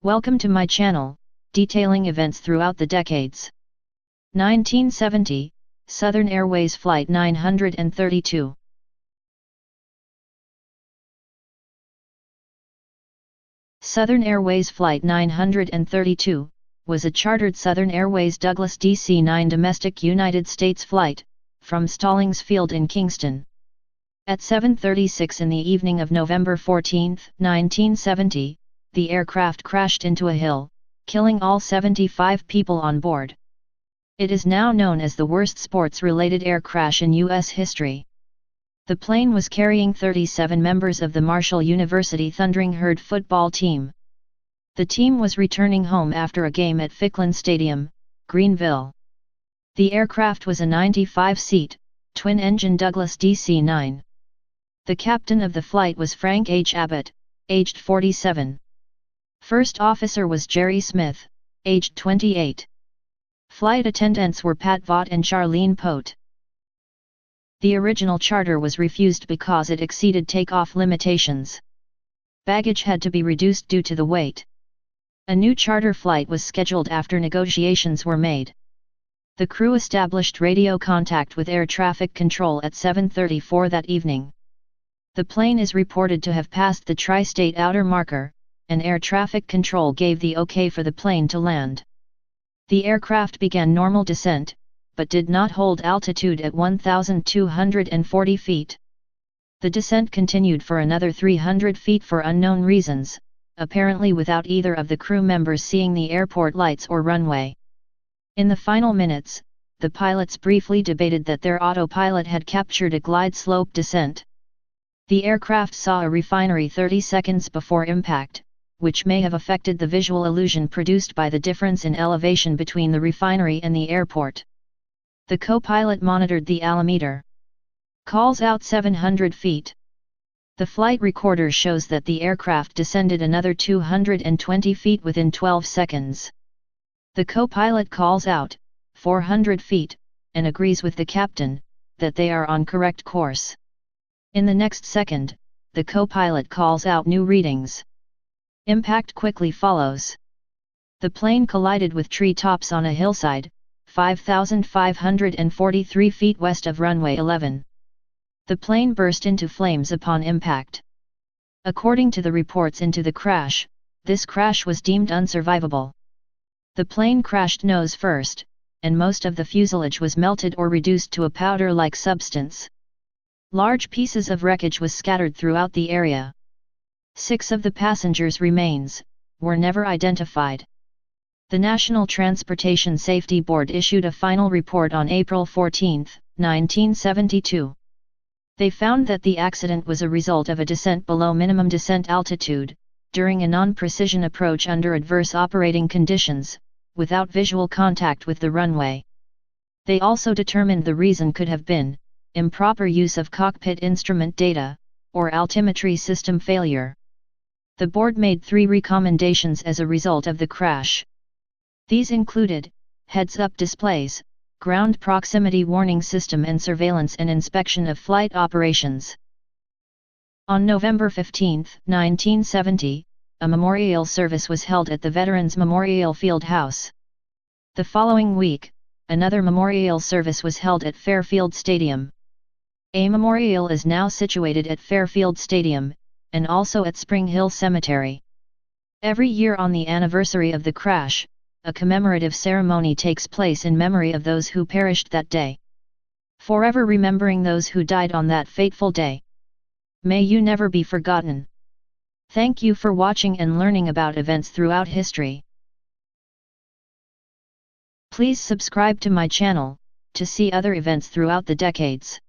Welcome to my channel, detailing events throughout the decades. 1970, Southern Airways Flight 932. Southern Airways Flight 932, was a chartered Southern Airways Douglas DC-9 domestic United States flight, from Stallings Field in Kingston. At 7:36 in the evening of November 14, 1970, the aircraft crashed into a hill, killing all 75 people on board. It is now known as the worst sports-related air crash in U.S. history. The plane was carrying 37 members of the Marshall University Thundering Herd football team. The team was returning home after a game at Ficklin Stadium, Greenville. The aircraft was a 95-seat, twin-engine Douglas DC-9. The captain of the flight was Frank H. Abbott, aged 47. First officer was Jerry Smith, aged 28. Flight attendants were Pat Vaught and Charlene Pote. The original charter was refused because it exceeded takeoff limitations. Baggage had to be reduced due to the weight. A new charter flight was scheduled after negotiations were made. The crew established radio contact with air traffic control at 7:34 that evening. The plane is reported to have passed the tri-state outer marker, and air traffic control gave the okay for the plane to land. The aircraft began normal descent, but did not hold altitude at 1,240 feet. The descent continued for another 300 feet for unknown reasons, apparently without either of the crew members seeing the airport lights or runway. In the final minutes, the pilots briefly debated that their autopilot had captured a glide slope descent. The aircraft saw a refinery 30 seconds before impact, which may have affected the visual illusion produced by the difference in elevation between the refinery and the airport. The co-pilot monitored the altimeter. Calls out 700 feet. The flight recorder shows that the aircraft descended another 220 feet within 12 seconds. The co-pilot calls out 400 feet, and agrees with the captain that they are on correct course. In the next second, the co-pilot calls out new readings. Impact quickly follows. The plane collided with tree tops on a hillside, 5,543 feet west of runway 11. The plane burst into flames upon impact. According to the reports into the crash, this crash was deemed unsurvivable. The plane crashed nose first, and most of the fuselage was melted or reduced to a powder-like substance. Large pieces of wreckage was scattered throughout the area. 6 of the passengers' remains were never identified. The National Transportation Safety Board issued a final report on April 14, 1972. They found that the accident was a result of a descent below minimum descent altitude, during a non-precision approach under adverse operating conditions, without visual contact with the runway. They also determined the reason could have been improper use of cockpit instrument data, or altimetry system failure. The board made 3 recommendations as a result of the crash. These included heads-up displays, ground proximity warning system, and surveillance and inspection of flight operations. On November 15, 1970, a memorial service was held at the Veterans Memorial Field House. The following week, another memorial service was held at Fairfield Stadium. A memorial is now situated at Fairfield Stadium, and also at Spring Hill Cemetery. Every year on the anniversary of the crash, a commemorative ceremony takes place in memory of those who perished that day. Forever remembering those who died on that fateful day. May you never be forgotten. Thank you for watching and learning about events throughout history. Please subscribe to my channel to see other events throughout the decades.